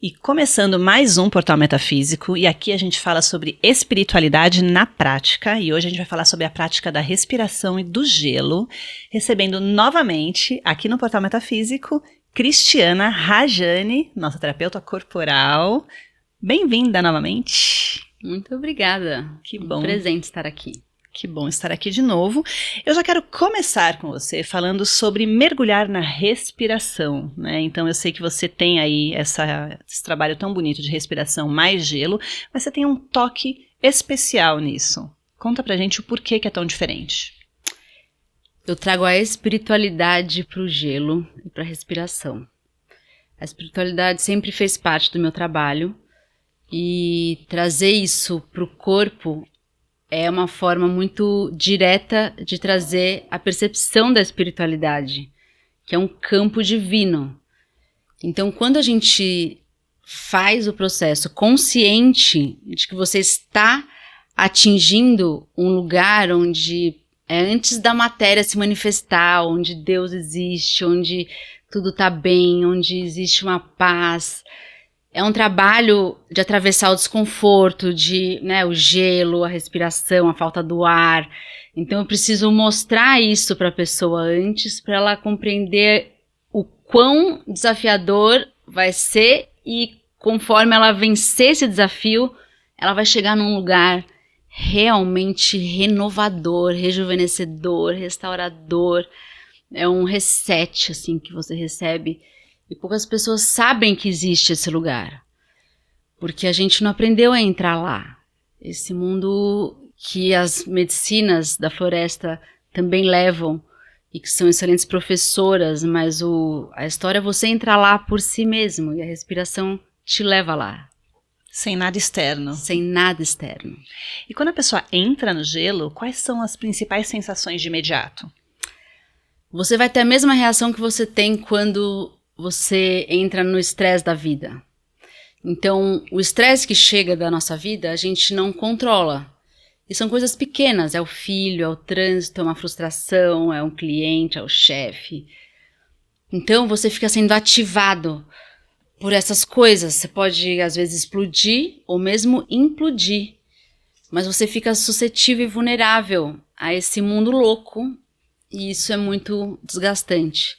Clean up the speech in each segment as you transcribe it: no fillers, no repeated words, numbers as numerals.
E começando mais um Portal Metafísico, e aqui a gente fala sobre espiritualidade na prática, e hoje a gente vai falar sobre a prática da respiração e do gelo, recebendo novamente, aqui no Portal Metafísico, Cristiana Rajani, nossa terapeuta corporal. Bem-vinda novamente. Muito obrigada. Que bom. Um presente estar aqui. Que bom estar aqui de novo. Eu já quero começar com você falando sobre mergulhar na respiração, né? Então eu sei que você tem aí esse trabalho tão bonito de respiração mais gelo, mas você tem um toque especial nisso. Conta pra gente o porquê que é tão diferente. Eu trago a espiritualidade para o gelo e para a respiração. A espiritualidade sempre fez parte do meu trabalho e trazer isso para o corpo é uma forma muito direta de trazer a percepção da espiritualidade, que é um campo divino. Então, quando a gente faz o processo consciente de que você está atingindo um lugar onde é antes da matéria se manifestar, onde Deus existe, onde tudo está bem, onde existe uma paz. É um trabalho de atravessar o desconforto, o gelo, a respiração, a falta do ar. Então eu preciso mostrar isso para a pessoa antes, para ela compreender o quão desafiador vai ser e conforme ela vencer esse desafio, ela vai chegar num lugar realmente renovador, rejuvenescedor, restaurador. É um reset assim que você recebe. E poucas pessoas sabem que existe esse lugar, porque a gente não aprendeu a entrar lá. Esse mundo que as medicinas da floresta também levam e que são excelentes professoras, mas a história é você entrar lá por si mesmo e a respiração te leva lá. Sem nada externo. Sem nada externo. E quando a pessoa entra no gelo, quais são as principais sensações de imediato? Você vai ter a mesma reação que você tem quando você entra no estresse da vida. Então, o estresse que chega da nossa vida, a gente não controla. E são coisas pequenas, é o filho, é o trânsito, é uma frustração, é um cliente, é o chefe. Então, você fica sendo ativado por essas coisas. Você pode, às vezes, explodir ou mesmo implodir. Mas você fica suscetível e vulnerável a esse mundo louco. E isso é muito desgastante.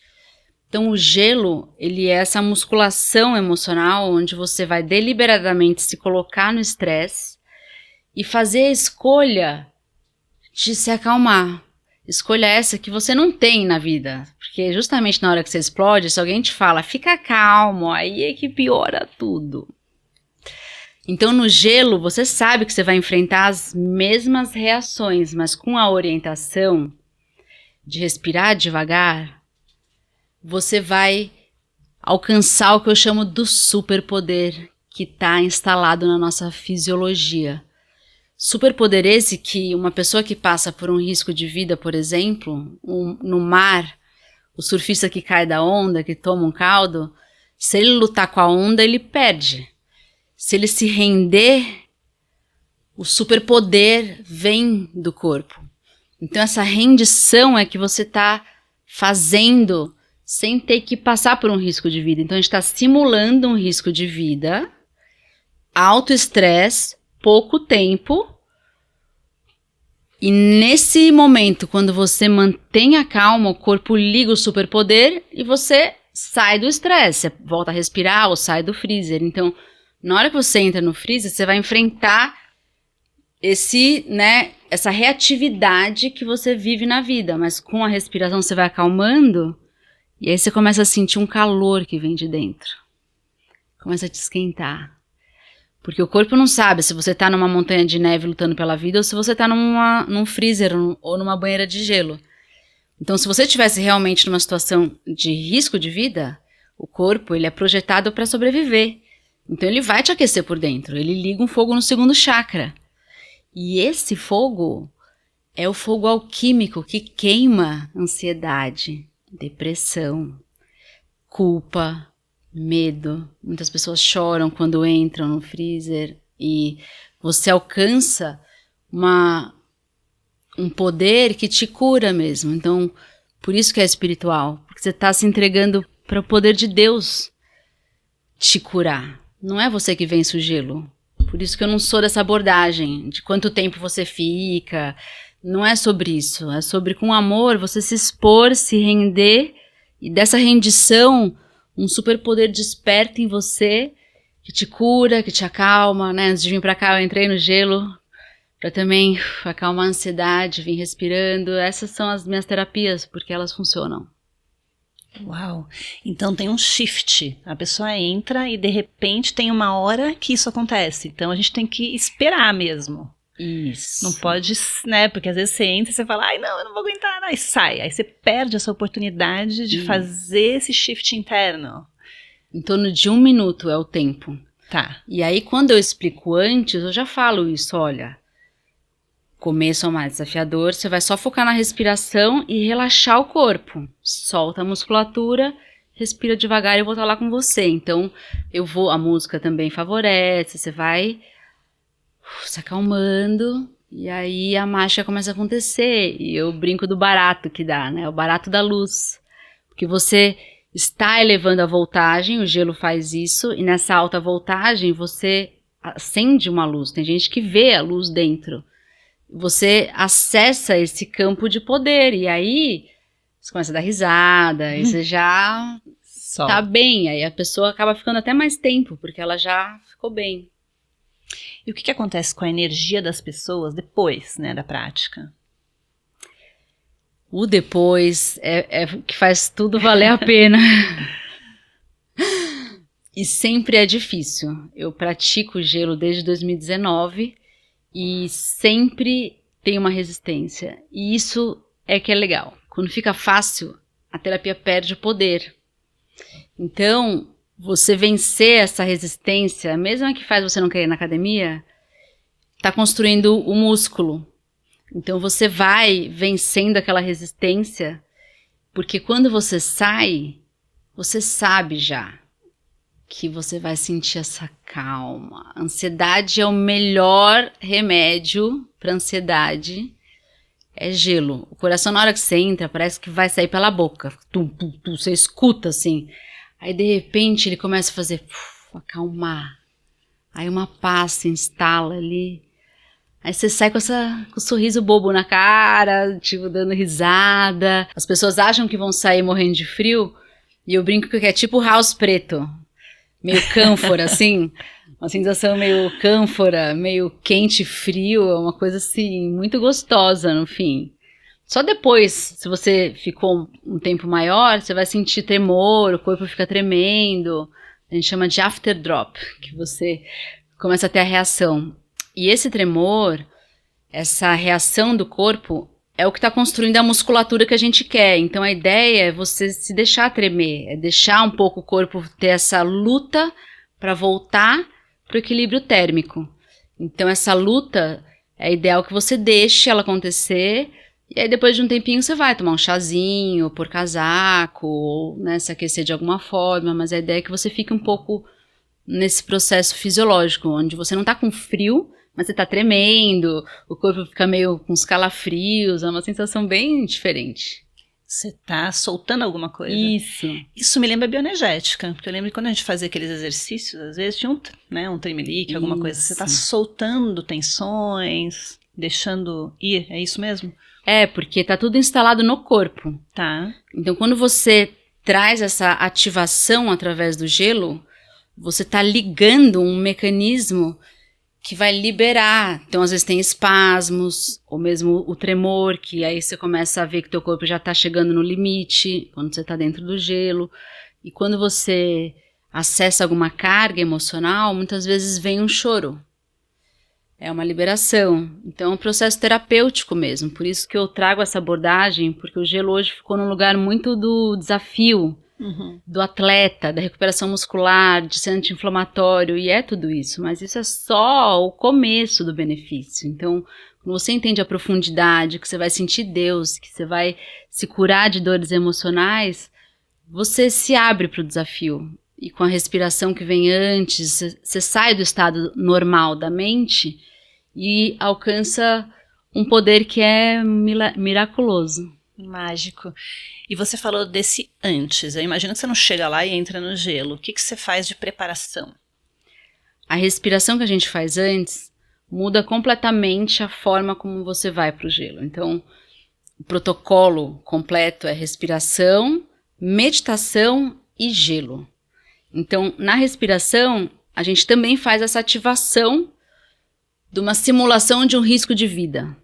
Então o gelo, ele é essa musculação emocional onde você vai deliberadamente se colocar no estresse e fazer a escolha de se acalmar. Escolha essa que você não tem na vida, porque justamente na hora que você explode, se alguém te fala, fica calmo, aí é que piora tudo. Então no gelo, você sabe que você vai enfrentar as mesmas reações, mas com a orientação de respirar devagar, você vai alcançar o que eu chamo do superpoder que está instalado na nossa fisiologia. Superpoder esse que uma pessoa que passa por um risco de vida, por exemplo, no mar, o surfista que cai da onda, que toma um caldo, se ele lutar com a onda, ele perde. Se ele se render, o superpoder vem do corpo. Então essa rendição é que você está fazendo sem ter que passar por um risco de vida. Então, a gente está simulando um risco de vida, alto estresse, pouco tempo. E nesse momento, quando você mantém a calma, o corpo liga o superpoder e você sai do estresse. Você volta a respirar ou sai do freezer. Então, na hora que você entra no freezer, você vai enfrentar essa reatividade que você vive na vida. Mas com a respiração você vai acalmando. E aí você começa a sentir um calor que vem de dentro. Começa a te esquentar. Porque o corpo não sabe se você está numa montanha de neve lutando pela vida ou se você está num freezer ou numa banheira de gelo. Então, se você estivesse realmente numa situação de risco de vida, o corpo ele é projetado para sobreviver. Então, ele vai te aquecer por dentro. Ele liga um fogo no segundo chakra. E esse fogo é o fogo alquímico que queima ansiedade, depressão, culpa, medo. Muitas pessoas choram quando entram no freezer e você alcança um poder que te cura mesmo. Então, por isso que é espiritual, porque você está se entregando para o poder de Deus te curar. Não é você que vence o gelo. Por isso que eu não sou dessa abordagem, de quanto tempo você fica. Não é sobre isso. É sobre, com amor, você se expor, se render. E dessa rendição, um superpoder desperta em você, que te cura, que te acalma, né? Antes de vir pra cá, eu entrei no gelo pra também acalmar a ansiedade, vim respirando. Essas são as minhas terapias, porque elas funcionam. Uau! Então tem um shift. A pessoa entra e de repente tem uma hora que isso acontece. Então a gente tem que esperar mesmo. Isso. Não pode, né? Porque às vezes você entra e você fala, ai não, eu não vou aguentar, aí sai. Aí você perde essa oportunidade de fazer esse shift interno. Em torno de 1 minuto é o tempo. Tá. E aí quando eu explico antes, eu já falo isso, olha. Começo é mais desafiador, você vai só focar na respiração e relaxar o corpo. Solta a musculatura, respira devagar e eu vou estar lá com você. Então, a música também favorece, você vai se acalmando e aí a mágica começa a acontecer. E eu brinco do barato que dá, né? O barato da luz. Porque você está elevando a voltagem, o gelo faz isso, e nessa alta voltagem você acende uma luz. Tem gente que vê a luz dentro. Você acessa esse campo de poder, e aí você começa a dar risada, e você já tá bem, aí a pessoa acaba ficando até mais tempo, porque ela já ficou bem. E o que acontece com a energia das pessoas depois, né, da prática? O depois é que faz tudo valer a pena. E sempre é difícil. Eu pratico gelo desde 2019, e sempre tem uma resistência. E isso é que é legal. Quando fica fácil, a terapia perde o poder. Então, você vencer essa resistência, mesmo que faz você não querer ir na academia, está construindo o músculo. Então, você vai vencendo aquela resistência, porque quando você sai, você sabe já que você vai sentir essa calma. A ansiedade é o melhor remédio para ansiedade. É gelo. O coração, na hora que você entra, parece que vai sair pela boca. Tum, tum, tum, você escuta assim. Aí, de repente, ele começa a fazer acalmar. Aí uma paz se instala ali. Aí você sai com o sorriso bobo na cara, tipo, dando risada. As pessoas acham que vão sair morrendo de frio. E eu brinco que é tipo house preto. Meio cânfora, assim, uma sensação meio cânfora, meio quente, frio, é uma coisa assim, muito gostosa no fim. Só depois, se você ficou um tempo maior, você vai sentir tremor, o corpo fica tremendo, a gente chama de after drop, que você começa a ter a reação. E esse tremor, essa reação do corpo, é o que está construindo a musculatura que a gente quer. Então a ideia é você se deixar tremer, é deixar um pouco o corpo ter essa luta para voltar para o equilíbrio térmico. Então essa luta é ideal que você deixe ela acontecer, e aí depois de um tempinho você vai tomar um chazinho, pôr casaco, ou, né, se aquecer de alguma forma, mas a ideia é que você fique um pouco nesse processo fisiológico, onde você não está com frio, mas você tá tremendo, o corpo fica meio com os calafrios, é uma sensação bem diferente. Você tá soltando alguma coisa. Isso. Isso me lembra bioenergética, porque eu lembro que quando a gente fazia aqueles exercícios, às vezes tinha um tremelique, alguma coisa. Você tá soltando tensões, deixando ir, é isso mesmo? É, porque tá tudo instalado no corpo. Tá. Então quando você traz essa ativação através do gelo, você tá ligando um mecanismo que vai liberar. Então, às vezes tem espasmos, ou mesmo o tremor, que aí você começa a ver que teu corpo já está chegando no limite, quando você está dentro do gelo. E quando você acessa alguma carga emocional, muitas vezes vem um choro. É uma liberação. Então, é um processo terapêutico mesmo. Por isso que eu trago essa abordagem, porque o gelo hoje ficou num lugar muito do desafio, do atleta, da recuperação muscular, de ser anti-inflamatório, e é tudo isso, mas isso é só o começo do benefício. Então, quando você entende a profundidade, que você vai sentir Deus, que você vai se curar de dores emocionais, você se abre para o desafio. E com a respiração que vem antes, você sai do estado normal da mente e alcança um poder que é miraculoso. Mágico. E você falou desse antes. Eu imagino que você não chega lá e entra no gelo. O que você faz de preparação? a respiração que a gente faz antes muda completamente a forma como você vai para o gelo. Então, o protocolo completo é respiração, meditação e gelo. Então, na respiração, a gente também faz essa ativação de uma simulação de um risco de vida.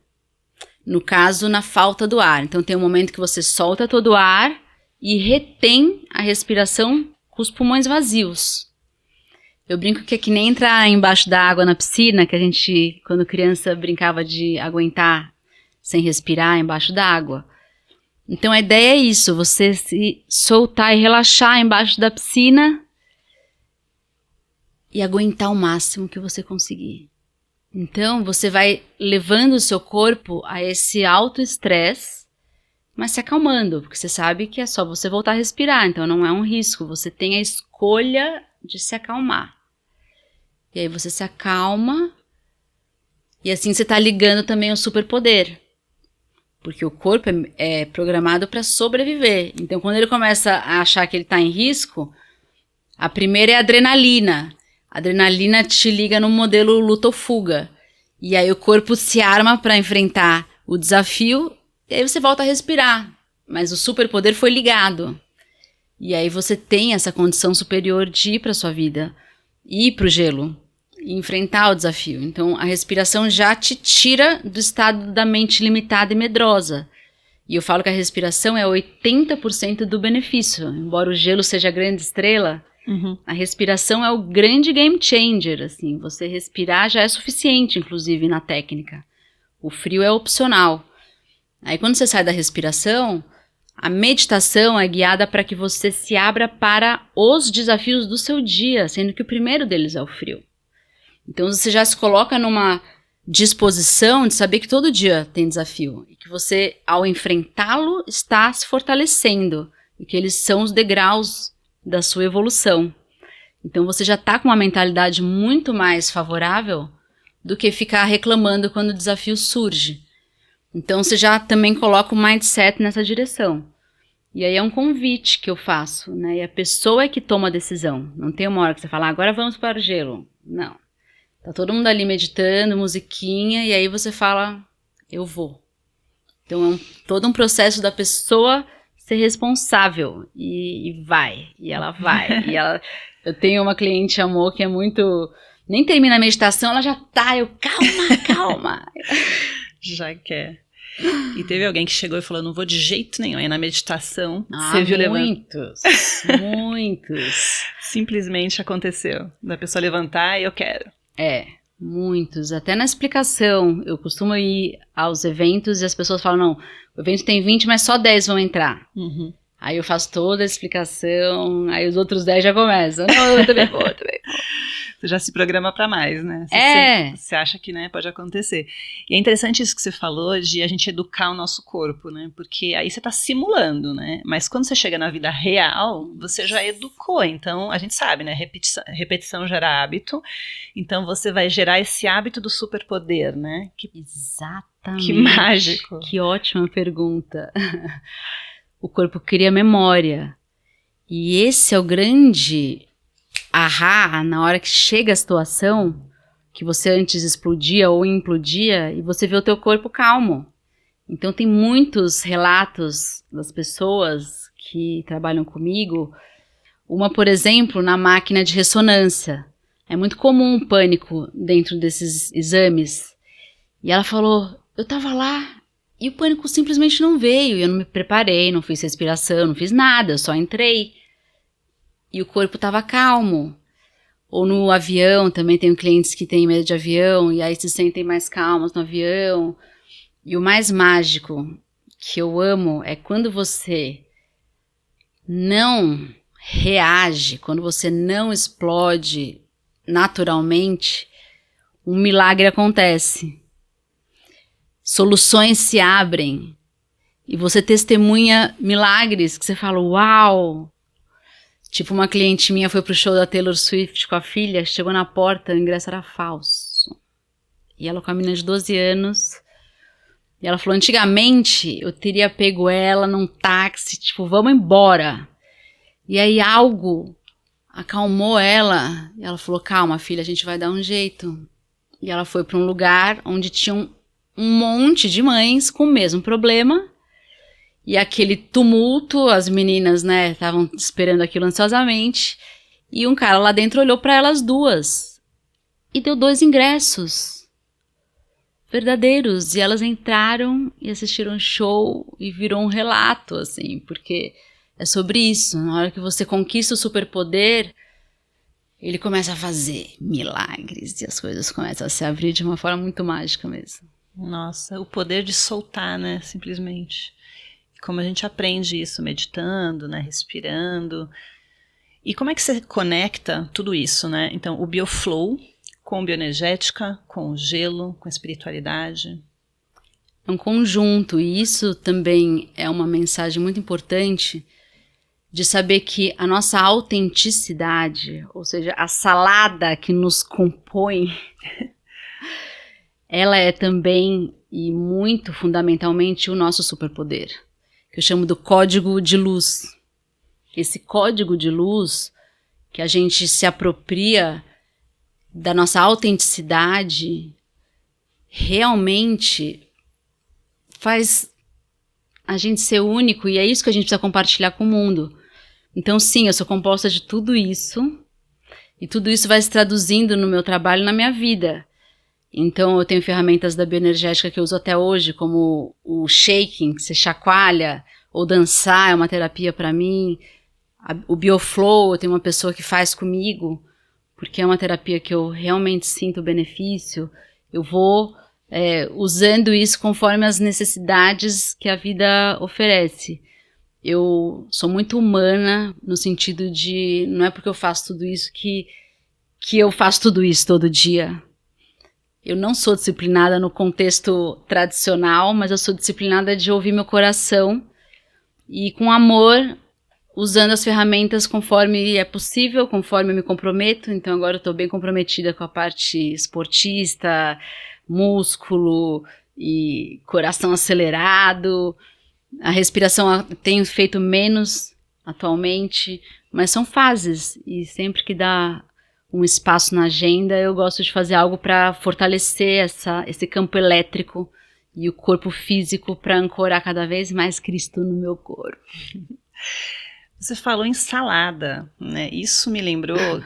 No caso, na falta do ar. Então, tem um momento que você solta todo o ar e retém a respiração com os pulmões vazios. Eu brinco que é que nem entrar embaixo da água na piscina, que a gente, quando criança, brincava de aguentar sem respirar embaixo da água. Então, a ideia é isso, você se soltar e relaxar embaixo da piscina e aguentar o máximo que você conseguir. Então, você vai levando o seu corpo a esse alto estresse, mas se acalmando, porque você sabe que é só você voltar a respirar, então não é um risco, você tem a escolha de se acalmar. E aí você se acalma, e assim você está ligando também ao superpoder, porque o corpo é programado para sobreviver. Então, quando ele começa a achar que ele está em risco, a primeira é a adrenalina. A adrenalina te liga no modelo luta ou fuga. E aí o corpo se arma para enfrentar o desafio e aí você volta a respirar. Mas o superpoder foi ligado. E aí você tem essa condição superior de ir para sua vida, ir para o gelo, e enfrentar o desafio. Então a respiração já te tira do estado da mente limitada e medrosa. E eu falo que a respiração é 80% do benefício. Embora o gelo seja a grande estrela, a respiração é o grande game changer, assim, você respirar já é suficiente, inclusive, na técnica. O frio é opcional. Aí, quando você sai da respiração, a meditação é guiada para que você se abra para os desafios do seu dia, sendo que o primeiro deles é o frio. Então, você já se coloca numa disposição de saber que todo dia tem desafio, e que você, ao enfrentá-lo, está se fortalecendo, e que eles são os degraus da sua evolução. Então você já está com uma mentalidade muito mais favorável do que ficar reclamando quando o desafio surge. Então você já também coloca o mindset nessa direção. E aí é um convite que eu faço, né? E a pessoa é que toma a decisão. Não tem uma hora que você fala, agora vamos para o gelo. Não. Tá todo mundo ali meditando, musiquinha, e aí você fala, eu vou. Então é todo um processo da pessoa ser responsável e vai, e ela vai, e ela... Eu tenho uma cliente, amor, que é muito... Nem termina a meditação, ela já tá, eu, calma. Já quer. E teve alguém que chegou e falou, não vou de jeito nenhum, aí na meditação, você viu levantar. Muitos. Simplesmente aconteceu, da pessoa levantar e eu quero. Muitos, até na explicação, eu costumo ir aos eventos e as pessoas falam, não, o evento tem 20, mas só 10 vão entrar. Aí eu faço toda a explicação, aí os outros 10 já começam, não, eu também vou. Você já se programa para mais, né? Você acha que, né, pode acontecer. E é interessante isso que você falou de a gente educar o nosso corpo, né? Porque aí você está simulando, né? Mas quando você chega na vida real, você já educou. Então, a gente sabe, né? Repetição gera hábito. Então, você vai gerar esse hábito do superpoder, né? Exatamente. Que mágico. Que ótima pergunta. O corpo cria memória. E esse é o grande... ahá, na hora que chega a situação, que você antes explodia ou implodia, e você vê o teu corpo calmo. Então tem muitos relatos das pessoas que trabalham comigo. Uma, por exemplo, na máquina de ressonância. É muito comum um pânico dentro desses exames. E ela falou, eu tava lá e o pânico simplesmente não veio. Eu não me preparei, não fiz respiração, não fiz nada, eu só entrei. E o corpo estava calmo. Ou no avião, também tenho clientes que têm medo de avião, e aí se sentem mais calmos no avião. E o mais mágico que eu amo é quando você não reage, quando você não explode naturalmente, um milagre acontece. Soluções se abrem. E você testemunha milagres que você fala, uau! Tipo, uma cliente minha foi pro show da Taylor Swift com a filha, chegou na porta, o ingresso era falso. E ela com a menina de 12 anos. E ela falou, antigamente eu teria pego ela num táxi, tipo, vamos embora. E aí algo acalmou ela. E ela falou, calma, filha, a gente vai dar um jeito. E ela foi para um lugar onde tinham um monte de mães com o mesmo problema. E aquele tumulto, as meninas, né, estavam esperando aquilo ansiosamente. E um cara lá dentro olhou para elas duas e deu 2 ingressos verdadeiros. E elas entraram e assistiram um show e virou um relato, assim, porque é sobre isso. Na hora que você conquista o superpoder, ele começa a fazer milagres e as coisas começam a se abrir de uma forma muito mágica mesmo. Nossa, o poder de soltar, né, simplesmente. Como a gente aprende isso meditando, né, respirando. E como é que você conecta tudo isso, né? Então, o Bioflow com bioenergética, com o gelo, com a espiritualidade. É um conjunto, e isso também é uma mensagem muito importante de saber que a nossa autenticidade, ou seja, a salada que nos compõe, ela é também e muito fundamentalmente o nosso superpoder, que eu chamo do código de luz. Esse código de luz que a gente se apropria da nossa autenticidade realmente faz a gente ser único, e é isso que a gente precisa compartilhar com o mundo. Então sim, eu sou composta de tudo isso, e tudo isso vai se traduzindo no meu trabalho, na minha vida. Então eu tenho ferramentas da bioenergética que eu uso até hoje, como o shaking, que você chacoalha, ou dançar é uma terapia para mim. O Bioflow, eu tenho uma pessoa que faz comigo, porque é uma terapia que eu realmente sinto benefício. Eu vou usando isso conforme as necessidades que a vida oferece. Eu sou muito humana no sentido de, não é porque eu faço tudo isso que eu faço tudo isso todo dia. Eu não sou disciplinada no contexto tradicional, mas eu sou disciplinada de ouvir meu coração e com amor, usando as ferramentas conforme é possível, conforme eu me comprometo. Então agora eu estou bem comprometida com a parte esportista, músculo e coração acelerado. A respiração eu tenho feito menos atualmente, mas são fases, e sempre que dá um espaço na agenda eu gosto de fazer algo para fortalecer esse campo elétrico e o corpo físico, para ancorar cada vez mais Cristo no meu corpo. Você falou em salada, né? Isso me lembrou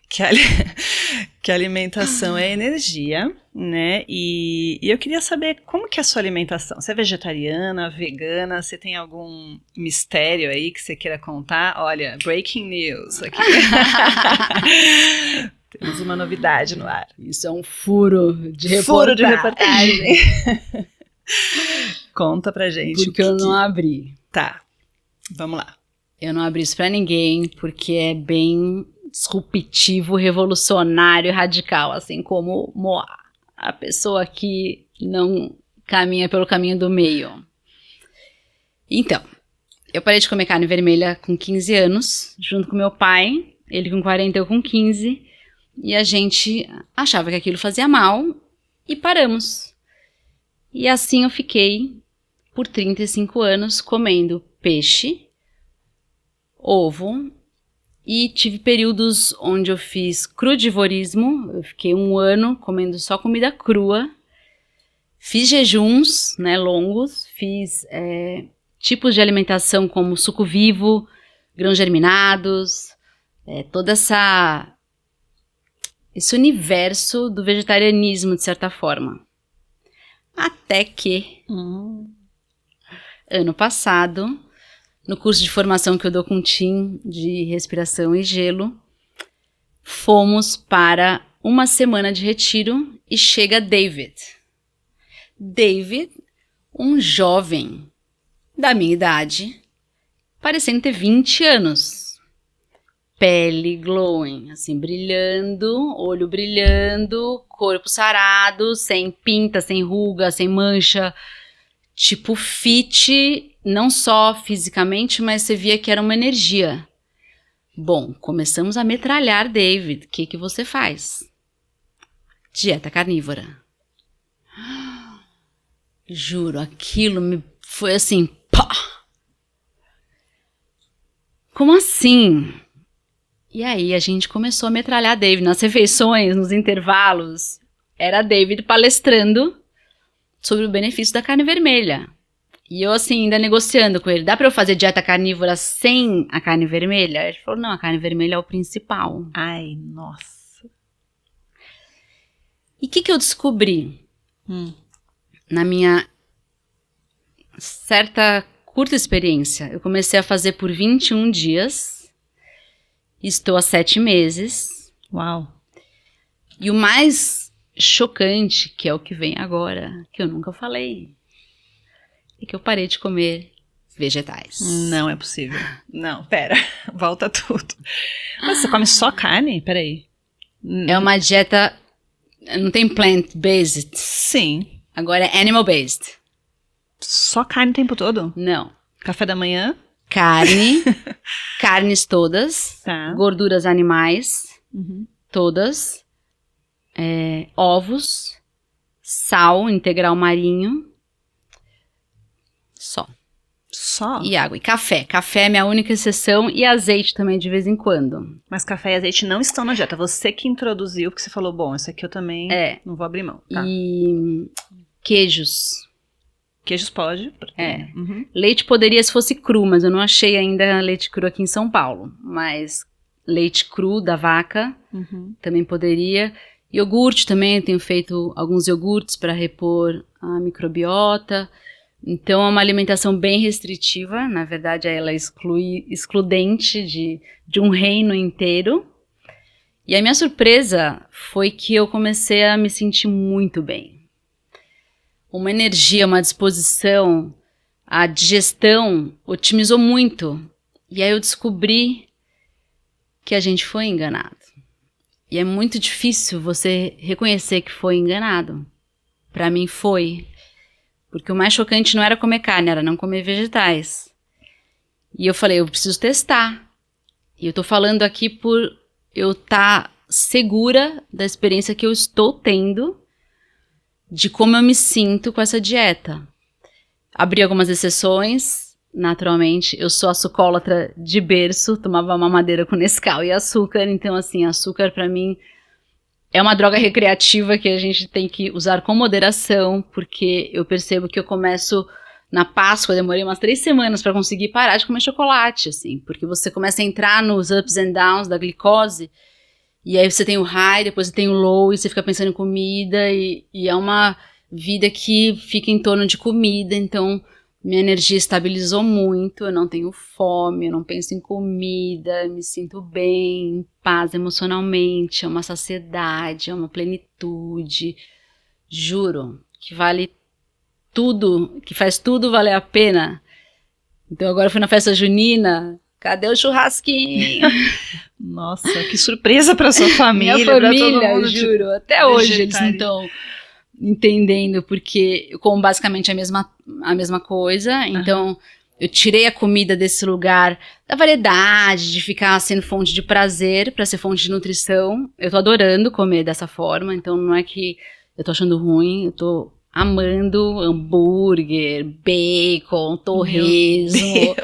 que a alimentação é energia, né? E eu queria saber como que é a sua alimentação. Você é vegetariana, vegana? Você tem algum mistério aí que você queira contar? Olha, breaking news aqui. Temos uma novidade no ar. Isso é um furo de reportagem. Furo de reportagem. Conta pra gente. Porque eu não abri. Tá, vamos lá. Eu não abri isso pra ninguém, porque é bem disruptivo, revolucionário, radical, assim como Moá, a pessoa que não caminha pelo caminho do meio. Então, eu parei de comer carne vermelha com 15 anos, junto com meu pai, ele com 40, eu com 15, e a gente achava que aquilo fazia mal, e paramos. E assim eu fiquei por 35 anos comendo peixe, ovo, e tive períodos onde eu fiz crudivorismo. Eu fiquei 1 ano comendo só comida crua, fiz jejuns, né, longos, fiz tipos de alimentação como suco vivo, grãos germinados, todo esse universo do vegetarianismo, de certa forma. Até que, ano passado, no curso de formação que eu dou com o Tim de respiração e gelo, fomos para uma semana de retiro e chega David. David, um jovem da minha idade, parecendo ter 20 anos. Pele glowing, assim, brilhando, olho brilhando, corpo sarado, sem pinta, sem ruga, sem mancha, tipo fit. Não só fisicamente, mas você via que era uma energia. Bom, começamos a metralhar David. O que você faz? Dieta carnívora. Juro, aquilo me foi assim, pá! Como assim? E aí a gente começou a metralhar David nas refeições, nos intervalos. Era David palestrando sobre o benefício da carne vermelha. E eu, assim, ainda negociando com ele. Dá pra eu fazer dieta carnívora sem a carne vermelha? Ele falou, não, a carne vermelha é o principal. Ai, nossa. E o que eu descobri na minha certa curta experiência? Eu comecei a fazer por 21 dias. Estou há 7 meses. Uau. E o mais chocante, que é o que vem agora, que eu nunca falei, é que eu parei de comer vegetais. Não é possível. Não, pera. Volta tudo. Mas você come só carne? Peraí. É uma dieta... Não tem plant-based. Sim. Agora é animal-based. Só carne o tempo todo? Não. Café da manhã? Carne. Carnes todas. Tá. Gorduras animais. Uhum. Todas. Ovos. Sal integral marinho. Só. Só? E água. E café. Café é minha única exceção. E azeite também de vez em quando. Mas café e azeite não estão na dieta. Você que introduziu, porque você falou, bom, esse aqui eu também não vou abrir mão. Tá. E queijos. Queijos pode. Uhum. Leite poderia se fosse cru, mas eu não achei ainda leite cru aqui em São Paulo. Mas leite cru da vaca também poderia. Iogurte também, eu tenho feito alguns iogurtes para repor a microbiota. Então é uma alimentação bem restritiva, na verdade ela é excludente de um reino inteiro. E a minha surpresa foi que eu comecei a me sentir muito bem. Uma energia, uma disposição, a digestão otimizou muito. E aí eu descobri que a gente foi enganado. E é muito difícil você reconhecer que foi enganado. Para mim foi. Porque o mais chocante não era comer carne, era não comer vegetais. E eu falei, eu preciso testar. E eu tô falando aqui por eu estar segura da experiência que eu estou tendo, de como eu me sinto com essa dieta. Abri algumas exceções, naturalmente. Eu sou açucólatra de berço, tomava mamadeira com Nescau e açúcar. Então, assim, açúcar pra mim é uma droga recreativa que a gente tem que usar com moderação, porque eu percebo que eu começo na Páscoa, demorei umas 3 semanas para conseguir parar de comer chocolate, assim, porque você começa a entrar nos ups and downs da glicose, e aí você tem o high, depois você tem o low, e você fica pensando em comida, e é uma vida que fica em torno de comida, então minha energia estabilizou muito, eu não tenho fome, eu não penso em comida, me sinto bem, em paz emocionalmente, é uma saciedade, é uma plenitude, juro, que vale tudo, que faz tudo valer a pena. Então agora eu fui na festa junina, cadê o churrasquinho? Nossa, que surpresa para sua família. Minha família, todo mundo, juro, até hoje eles não estão entendendo, porque eu como basicamente a mesma coisa, então eu tirei a comida desse lugar da variedade, de ficar sendo fonte de prazer para ser fonte de nutrição. Eu tô adorando comer dessa forma, então não é que eu tô achando ruim, eu tô amando hambúrguer, bacon, torresmo,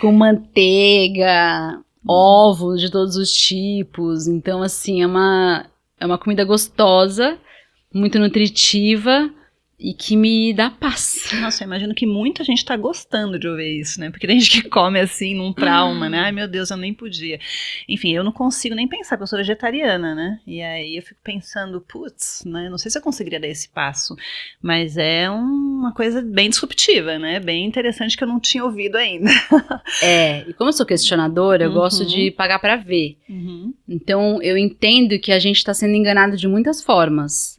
com manteiga, ovos de todos os tipos. Então, assim, é uma comida gostosa, muito nutritiva e que me dá paz. Nossa, eu imagino que muita gente tá gostando de ouvir isso, né? Porque tem gente que come assim num trauma, né? Ai, meu Deus, eu nem podia. Enfim, eu não consigo nem pensar, porque eu sou vegetariana, né? E aí eu fico pensando, putz, né? Não sei se eu conseguiria dar esse passo, mas é uma coisa bem disruptiva, né? Bem interessante que eu não tinha ouvido ainda. E como eu sou questionadora, eu gosto de pagar pra ver. Então, eu entendo que a gente tá sendo enganado de muitas formas.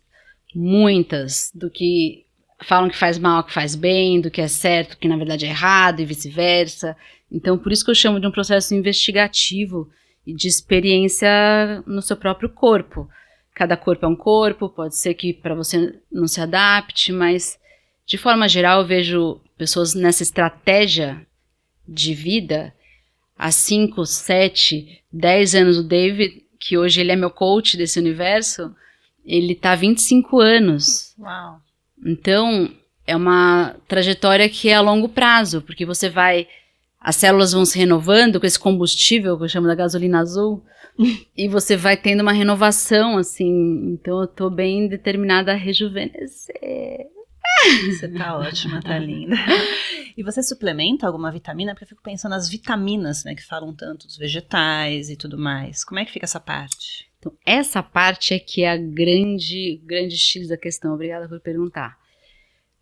Muitas, do que falam que faz mal, que faz bem, do que é certo, que na verdade é errado e vice-versa. Então, por isso que eu chamo de um processo investigativo e de experiência no seu próprio corpo. Cada corpo é um corpo, pode ser que para você não se adapte, mas de forma geral eu vejo pessoas nessa estratégia de vida há 5, 7, 10 anos. O David, que hoje ele é meu coach desse universo, ele tá há 25 anos. Uau. Então, é uma trajetória que é a longo prazo, porque você vai as células vão se renovando com esse combustível que eu chamo da gasolina azul, e você vai tendo uma renovação, assim. Então eu tô bem determinada a rejuvenescer. Você tá ótima, tá linda. E você suplementa alguma vitamina? Porque eu fico pensando nas vitaminas, né, que falam tanto dos vegetais e tudo mais. Como é que fica essa parte? Então, essa parte é que é a grande X da questão. Obrigada por perguntar.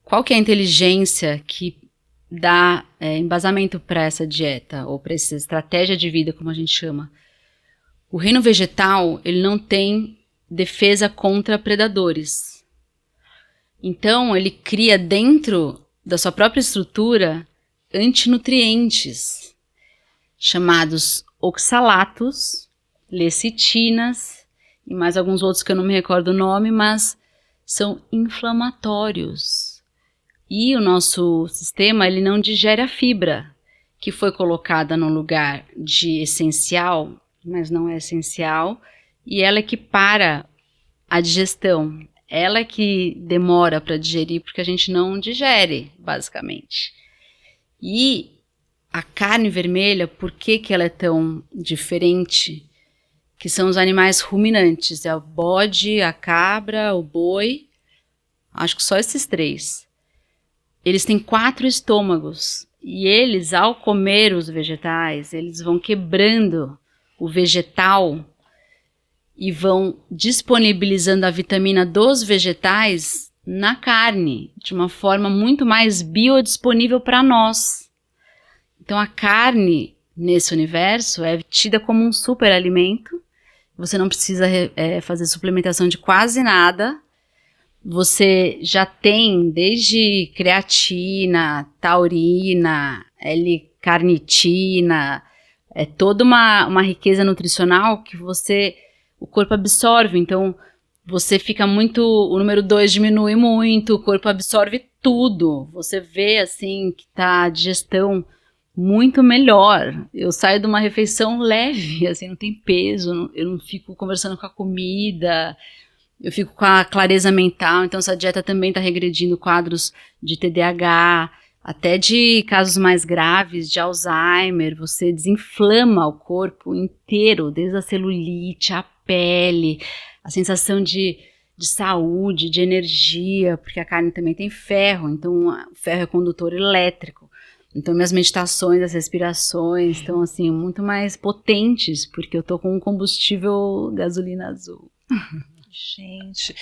Qual que é a inteligência que dá embasamento para essa dieta, ou para essa estratégia de vida, como a gente chama? O reino vegetal, ele não tem defesa contra predadores. Então, ele cria dentro da sua própria estrutura antinutrientes, chamados oxalatos, lecitinas e mais alguns outros que eu não me recordo o nome, mas são inflamatórios. E o nosso sistema, ele não digere a fibra, que foi colocada no lugar de essencial, mas não é essencial, e ela é que para a digestão. Ela é que demora para digerir, porque a gente não digere, basicamente. E a carne vermelha, por que ela é tão diferente? Que são os animais ruminantes, é o bode, a cabra, o boi, acho que só esses 3. Eles têm 4 estômagos, e eles, ao comer os vegetais, eles vão quebrando o vegetal e vão disponibilizando a vitamina dos vegetais na carne, de uma forma muito mais biodisponível para nós. Então a carne, nesse universo, é tida como um superalimento. Você não precisa fazer suplementação de quase nada. Você já tem desde creatina, taurina, L-carnitina, toda uma riqueza nutricional que o corpo absorve. Então você fica muito, o número 2 diminui muito, o corpo absorve tudo. Você vê assim que tá a digestão muito melhor. Eu saio de uma refeição leve, assim, não tem peso, eu não fico conversando com a comida, eu fico com a clareza mental. Então essa dieta também está regredindo quadros de TDAH, até de casos mais graves de Alzheimer. Você desinflama o corpo inteiro, desde a celulite, a pele, a sensação de saúde, de energia, porque a carne também tem ferro, então o ferro é condutor elétrico. Então minhas meditações, as respirações estão assim muito mais potentes, porque eu tô com um combustível gasolina azul. Gente,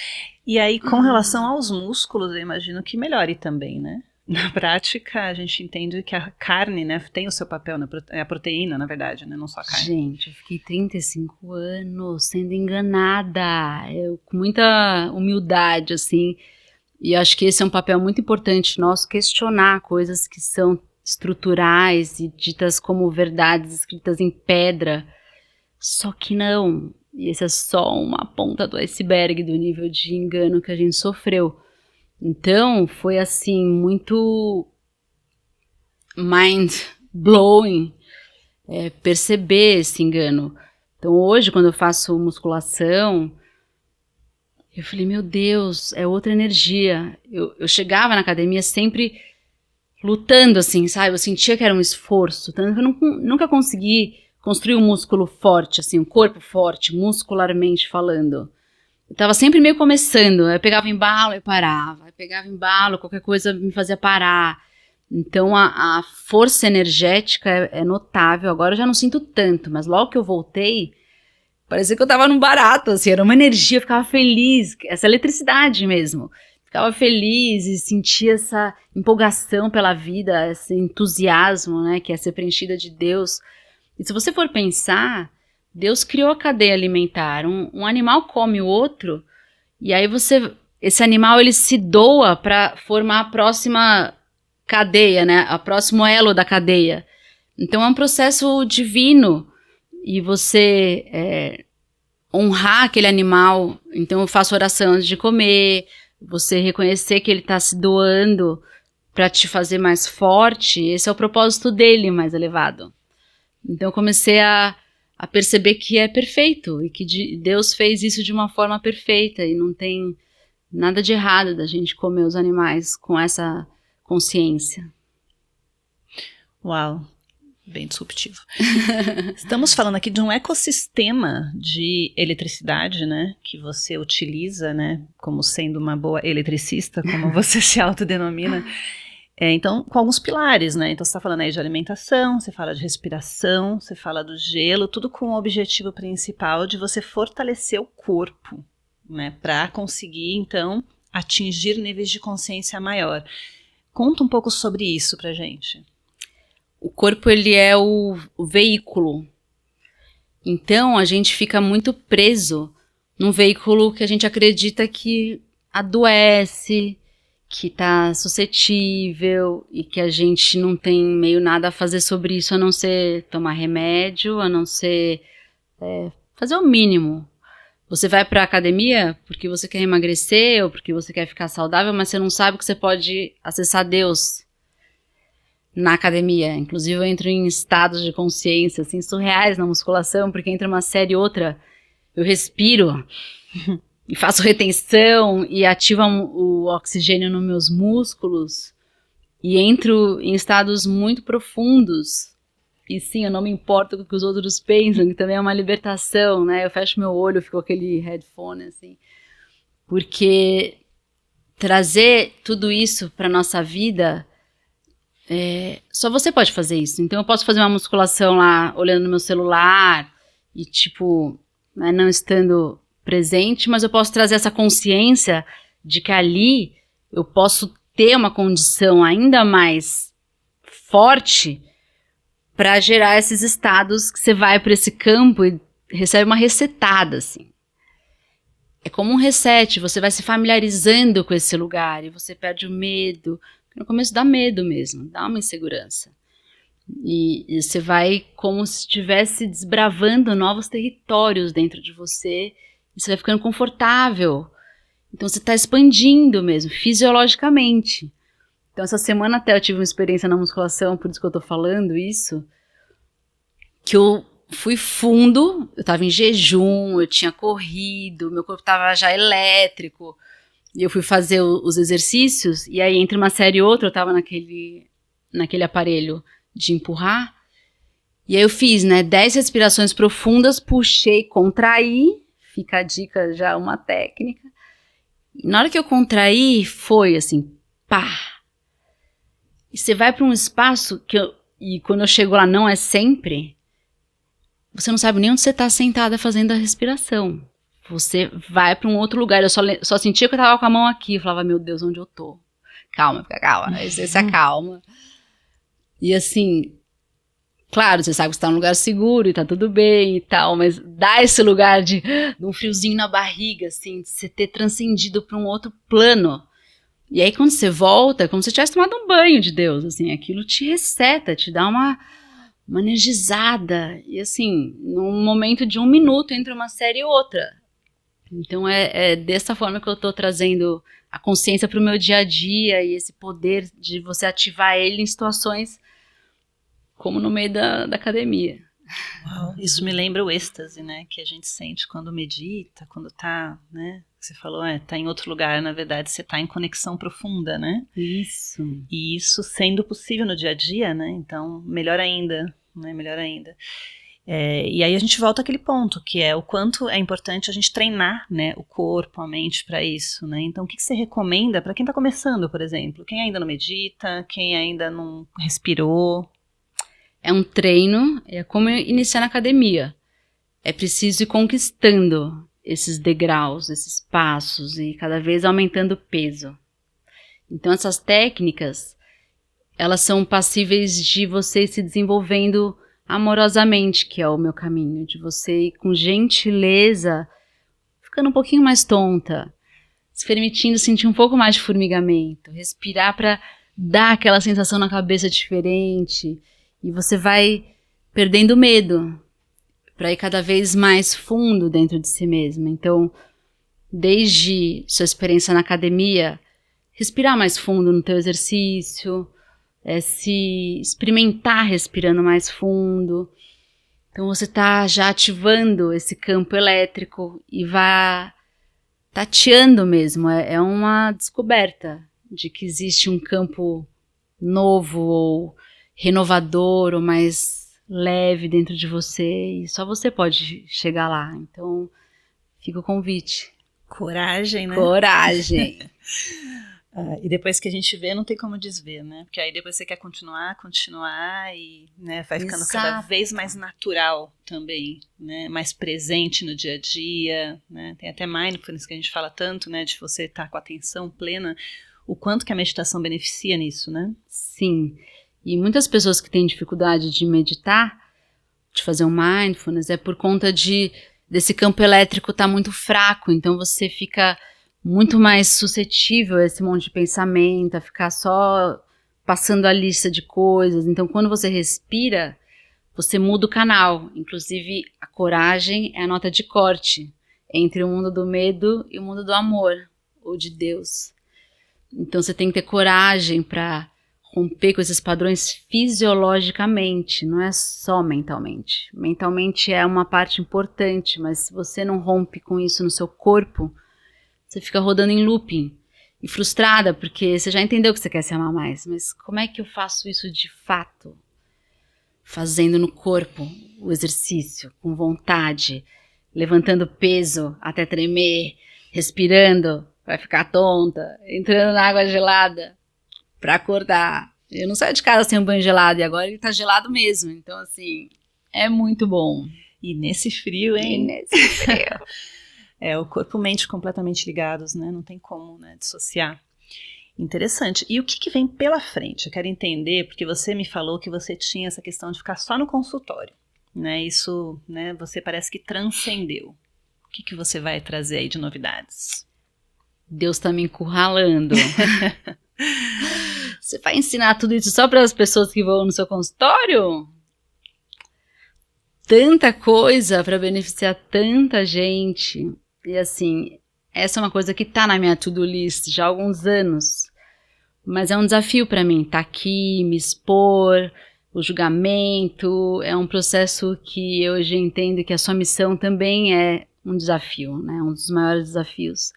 e aí com relação aos músculos, eu imagino que melhore também, né? Na prática, a gente entende que a carne, né, tem o seu papel, a proteína, na verdade, né, não só a carne. Gente, eu fiquei 35 anos sendo enganada, com muita humildade, assim, e acho que esse é um papel muito importante nosso, questionar coisas que são estruturais e ditas como verdades escritas em pedra, só que não, e esse é só uma ponta do iceberg do nível de engano que a gente sofreu. Então, foi assim, muito mind-blowing perceber esse engano. Então, hoje, quando eu faço musculação, eu falei, meu Deus, é outra energia. Eu chegava na academia sempre lutando, assim, sabe? Eu sentia que era um esforço, tanto que eu nunca consegui construir um músculo forte, assim, um corpo forte, muscularmente falando. Eu tava sempre meio começando, eu pegava embalo e parava, eu pegava embalo, qualquer coisa me fazia parar. Então a força energética é notável. Agora eu já não sinto tanto, mas logo que eu voltei, parecia que eu tava num barato, assim, era uma energia, eu ficava feliz, essa eletricidade mesmo. Ficava feliz e sentia essa empolgação pela vida, esse entusiasmo, né, que é ser preenchida de Deus. E se você for pensar, Deus criou a cadeia alimentar, um animal come o outro, e aí esse animal ele se doa para formar a próxima cadeia, né? O próximo elo da cadeia. Então é um processo divino, e você honrar aquele animal. Então eu faço oração antes de comer, você reconhecer que ele está se doando para te fazer mais forte, esse é o propósito dele mais elevado. Então eu comecei a perceber que é perfeito e que Deus fez isso de uma forma perfeita e não tem nada de errado da gente comer os animais com essa consciência. Uau! Bem disruptivo. Estamos falando aqui de um ecossistema de eletricidade, né, que você utiliza, né, como sendo uma boa eletricista, como você se autodenomina. Então, com alguns pilares, né, então você está falando aí de alimentação, você fala de respiração, você fala do gelo, tudo com o objetivo principal de você fortalecer o corpo, né, para conseguir, então, atingir níveis de consciência maior. Conta um pouco sobre isso pra gente. O corpo, ele é o veículo. Então, a gente fica muito preso num veículo que a gente acredita que adoece, que tá suscetível e que a gente não tem meio nada a fazer sobre isso, a não ser tomar remédio, a não ser fazer o mínimo. Você vai pra academia porque você quer emagrecer ou porque você quer ficar saudável, mas você não sabe que você pode acessar Deus na academia. Inclusive, eu entro em estados de consciência, assim, surreais na musculação, porque entre uma série e outra, eu respiro e faço retenção e ativo o oxigênio nos meus músculos e entro em estados muito profundos. E sim, eu não me importo com o que os outros pensam, que também é uma libertação, né? Eu fecho meu olho, fico com aquele headphone, assim. Porque trazer tudo isso para nossa vida... só você pode fazer isso. Então eu posso fazer uma musculação lá olhando no meu celular e tipo, né, não estando presente, mas eu posso trazer essa consciência de que ali eu posso ter uma condição ainda mais forte para gerar esses estados que você vai para esse campo e recebe uma resetada, assim. É como um reset, você vai se familiarizando com esse lugar e você perde o medo. No começo dá medo mesmo, dá uma insegurança. E você vai como se estivesse desbravando novos territórios dentro de você. E você vai ficando confortável. Então você está expandindo mesmo, fisiologicamente. Então essa semana até eu tive uma experiência na musculação, por isso que eu tô falando isso. Que eu fui fundo, eu estava em jejum, eu tinha corrido, meu corpo estava já elétrico. E eu fui fazer os exercícios, e aí entre uma série e outra eu tava naquele aparelho de empurrar. E aí eu fiz, 10 respirações profundas, puxei, contraí, fica a dica já, uma técnica. E na hora que eu contraí, foi assim, pá! E você vai para um espaço e quando eu chego lá não é sempre, você não sabe nem onde você tá sentada fazendo a respiração. Você vai para um outro lugar. Eu só sentia que eu tava com a mão aqui. Eu falava, meu Deus, onde eu tô? Calma, fica calma. Aí você se acalma. E assim, claro, você sabe que você tá num lugar seguro e tá tudo bem e tal, mas dá esse lugar de um friozinho na barriga, assim, de você ter transcendido para um outro plano. E aí quando você volta, é como se você tivesse tomado um banho de Deus, assim, aquilo te reseta, te dá uma energizada. E assim, num momento de 1 minuto entre uma série e outra. Então é dessa forma que eu tô trazendo a consciência para o meu dia a dia e esse poder de você ativar ele em situações como no meio da academia. Uau, isso me lembra o êxtase, né, que a gente sente quando medita, quando tá, né, você falou, tá em outro lugar, na verdade você tá em conexão profunda, né? Isso. E isso sendo possível no dia a dia, né, então melhor ainda, né, melhor ainda. E aí a gente volta àquele ponto, que é o quanto é importante a gente treinar, né, o corpo, a mente para isso, né? Então o que você recomenda para quem está começando, por exemplo? Quem ainda não medita, quem ainda não respirou? É um treino, é como iniciar na academia. É preciso ir conquistando esses degraus, esses passos e cada vez aumentando o peso. Então essas técnicas, elas são passíveis de você se desenvolvendo amorosamente, que é o meu caminho, de você ir com gentileza, ficando um pouquinho mais tonta, se permitindo sentir um pouco mais de formigamento, respirar para dar aquela sensação na cabeça diferente, e você vai perdendo medo, para ir cada vez mais fundo dentro de si mesma. Então, desde sua experiência na academia, respirar mais fundo no teu exercício, se experimentar respirando mais fundo. Então você está já ativando esse campo elétrico e vai tateando mesmo. É uma descoberta de que existe um campo novo ou renovador ou mais leve dentro de você, e só você pode chegar lá. Então, fica o convite. Coragem, né? Coragem. E depois que a gente vê, não tem como desver, né? Porque aí depois você quer continuar e, né, vai ficando cada vez mais natural também, né? Mais presente no dia a dia, né? Tem até mindfulness que a gente fala tanto, né? De você estar com a atenção plena, o quanto que a meditação beneficia nisso, né? Sim. E muitas pessoas que têm dificuldade de meditar, de fazer um mindfulness, é por conta desse campo elétrico estar muito fraco, então você fica muito mais suscetível a esse monte de pensamento, a ficar só passando a lista de coisas. Então, quando você respira, você muda o canal. Inclusive, a coragem é a nota de corte entre o mundo do medo e o mundo do amor, ou de Deus. Então, você tem que ter coragem para romper com esses padrões fisiologicamente, não é só mentalmente. Mentalmente é uma parte importante, mas se você não rompe com isso no seu corpo, você fica rodando em looping e frustrada, porque você já entendeu que você quer se amar mais, mas como é que eu faço isso de fato? Fazendo no corpo o exercício, com vontade, levantando peso até tremer, respirando, vai ficar tonta, entrando na água gelada para acordar. Eu não saio de casa sem um banho gelado, e agora ele tá gelado mesmo, então assim, é muito bom. E nesse frio, hein? E nesse frio. O corpo e mente completamente ligados, né? Não tem como, né, dissociar. Interessante. E o que vem pela frente? Eu quero entender, porque você me falou que você tinha essa questão de ficar só no consultório, né? Isso, né, você parece que transcendeu. O que você vai trazer aí de novidades? Deus tá me encurralando. Você vai ensinar tudo isso só para as pessoas que vão no seu consultório? Tanta coisa para beneficiar tanta gente. E assim, essa é uma coisa que tá na minha to-do list já há alguns anos. Mas é um desafio para mim estar aqui, me expor, o julgamento. É um processo que eu hoje entendo que a sua missão também é um desafio, né? Um dos maiores desafios.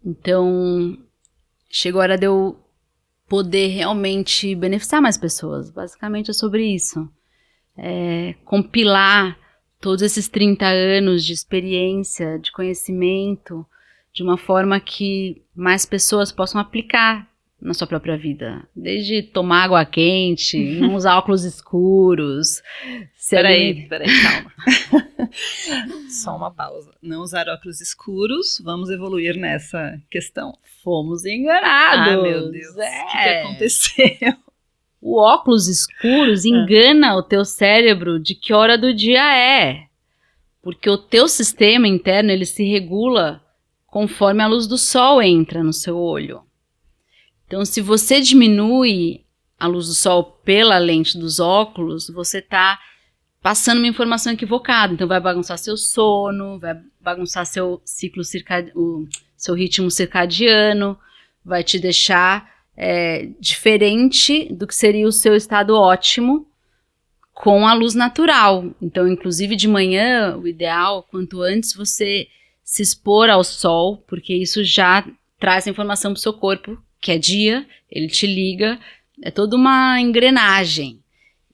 Então, chegou a hora de eu poder realmente beneficiar mais pessoas. Basicamente é sobre isso. Compilar todos esses 30 anos de experiência, de conhecimento, de uma forma que mais pessoas possam aplicar na sua própria vida. Desde tomar água quente, não usar óculos escuros. Peraí, calma. Só uma pausa. Não usar óculos escuros, vamos evoluir nessa questão. Fomos enganados. Meu Deus, o que aconteceu? O óculos escuros engana o teu cérebro de que hora do dia é. Porque o teu sistema interno, ele se regula conforme a luz do sol entra no seu olho. Então, se você diminui a luz do sol pela lente dos óculos, você está passando uma informação equivocada. Então, vai bagunçar seu sono, vai bagunçar seu ciclo seu ritmo circadiano, vai te deixar diferente do que seria o seu estado ótimo com a luz natural. Então, inclusive de manhã, o ideal, quanto antes você se expor ao sol, porque isso já traz informação para o seu corpo, que é dia, ele te liga, é toda uma engrenagem.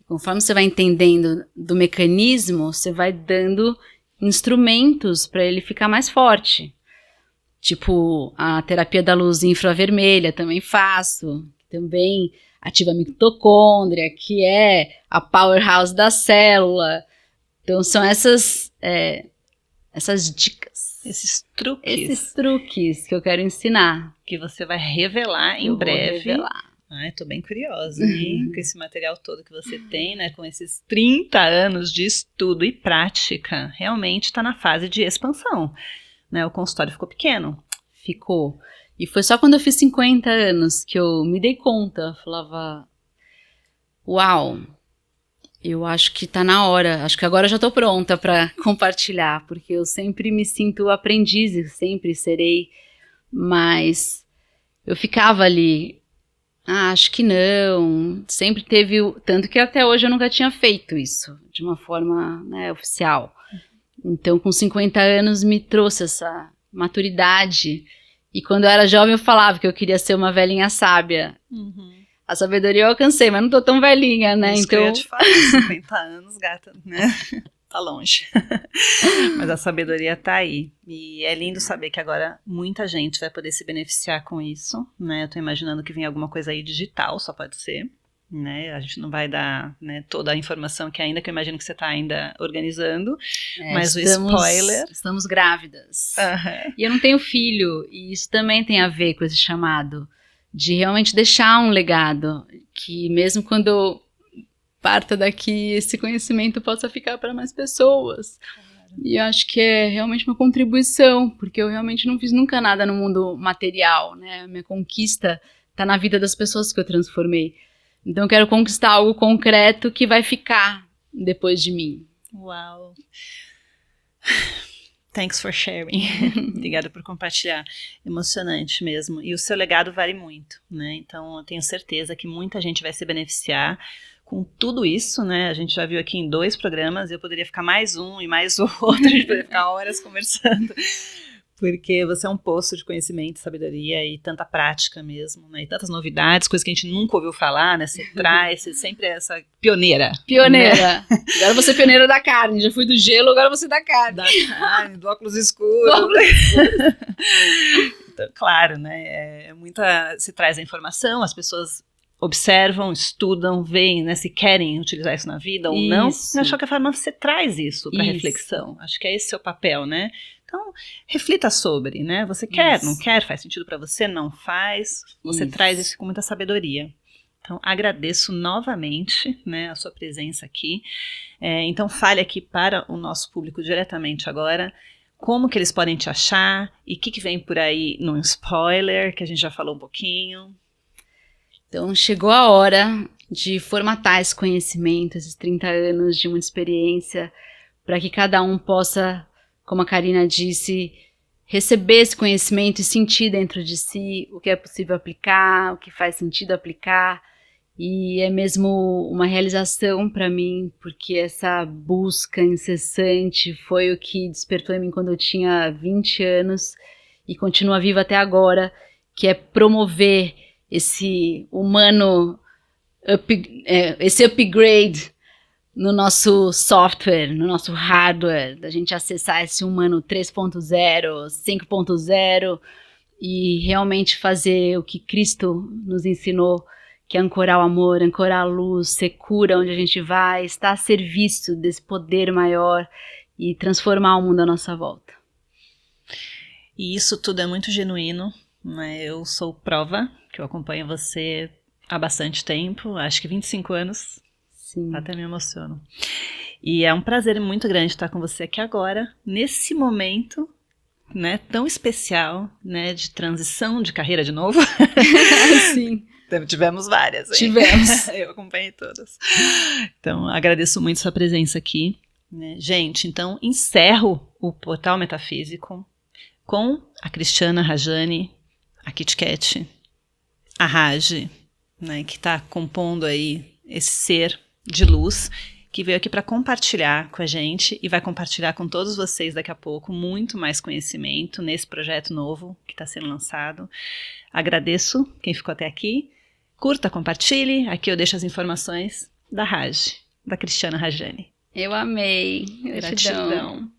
Conforme você vai entendendo do mecanismo, você vai dando instrumentos para ele ficar mais forte. Tipo, a terapia da luz infravermelha também faço, também ativa a mitocôndria, que é a powerhouse da célula. Então são essas dicas. Esses truques que eu quero ensinar. Que você vai revelar em breve. Ai, tô bem curiosa, hein? Com esse material todo que você tem, né? Com esses 30 anos de estudo e prática, realmente está na fase de expansão. Né, o consultório ficou pequeno. Ficou. E foi só quando eu fiz 50 anos que eu me dei conta. Falava, uau, eu acho que tá na hora. Acho que agora eu já tô pronta para compartilhar. Porque eu sempre me sinto aprendiz e sempre serei. Mas eu ficava ali, acho que não. Sempre teve, tanto que até hoje eu nunca tinha feito isso de uma forma, né, oficial. Então, com 50 anos, me trouxe essa maturidade. E quando eu era jovem, eu falava que eu queria ser uma velhinha sábia. A sabedoria eu alcancei, mas não tô tão velhinha, né? Isso então que eu ia te falar, 50 anos, gata, né? Tá longe. Mas a sabedoria tá aí. E é lindo saber que agora muita gente vai poder se beneficiar com isso, né? Eu tô imaginando que vem alguma coisa aí digital, só pode ser, né? A gente não vai dar, né, toda a informação que eu imagino que você tá ainda organizando, mas o spoiler... Estamos grávidas. Uhum. E eu não tenho filho, e isso também tem a ver com esse chamado de realmente deixar um legado, que mesmo quando eu parta daqui, esse conhecimento possa ficar para mais pessoas. Claro. E eu acho que é realmente uma contribuição, porque eu realmente não fiz nunca nada no mundo material, né? A minha conquista está na vida das pessoas que eu transformei. Então eu quero conquistar algo concreto que vai ficar depois de mim. Uau! Thanks for sharing. Obrigada por compartilhar. Emocionante mesmo. E o seu legado vale muito, né? Então eu tenho certeza que muita gente vai se beneficiar com tudo isso, né? A gente já viu aqui em 2 programas, eu poderia ficar mais um e mais outro, a gente poderia ficar horas conversando, porque você é um poço de conhecimento, sabedoria e tanta prática mesmo, né? E tantas novidades, coisas que a gente nunca ouviu falar, né? Você traz, você sempre é essa pioneira. Pioneira. Né? Agora você é pioneira da carne, já fui do gelo, agora você é da carne. Da carne, do óculos escuros. Então, claro, né? Se traz a informação, as pessoas observam, estudam, veem, né, se querem utilizar isso na vida ou não. Mas de qualquer forma, você traz isso para reflexão. Acho que é esse o seu papel, né? Então, reflita sobre, né? Você quer, não quer, faz sentido para você, não faz. Você traz isso com muita sabedoria. Então, agradeço novamente, né, a sua presença aqui. Então, fale aqui para o nosso público diretamente agora como que eles podem te achar e o que vem por aí no spoiler, que a gente já falou um pouquinho. Então, chegou a hora de formatar esse conhecimento, esses 30 anos de muita experiência, para que cada um possa, como a Karina disse, receber esse conhecimento e sentir dentro de si o que é possível aplicar, o que faz sentido aplicar. E é mesmo uma realização para mim, porque essa busca incessante foi o que despertou em mim quando eu tinha 20 anos e continua viva até agora, que é promover esse humano, esse upgrade no nosso software, no nosso hardware, da gente acessar esse humano 3.0, 5.0 e realmente fazer o que Cristo nos ensinou, que é ancorar o amor, ancorar a luz, ser cura onde a gente vai, estar a serviço desse poder maior e transformar o mundo à nossa volta. E isso tudo é muito genuíno, né? Eu sou prova, que eu acompanho você há bastante tempo, acho que 25 anos. Sim. Até me emociono. E é um prazer muito grande estar com você aqui agora, nesse momento, né, tão especial, né, de transição de carreira de novo. Sim. Tivemos várias. Hein? Tivemos. Eu acompanhei todas. Então, agradeço muito sua presença aqui. Né? Gente, então, encerro o Portal Metafísico com a Cristiana Rajani, a Kit Kat, a Raj, né, que está compondo aí esse ser de luz, que veio aqui para compartilhar com a gente e vai compartilhar com todos vocês daqui a pouco muito mais conhecimento nesse projeto novo que está sendo lançado. Agradeço quem ficou até aqui. Curta, compartilhe. Aqui eu deixo as informações da Raj, da Cristiana Rajani. Eu amei. Gratidão.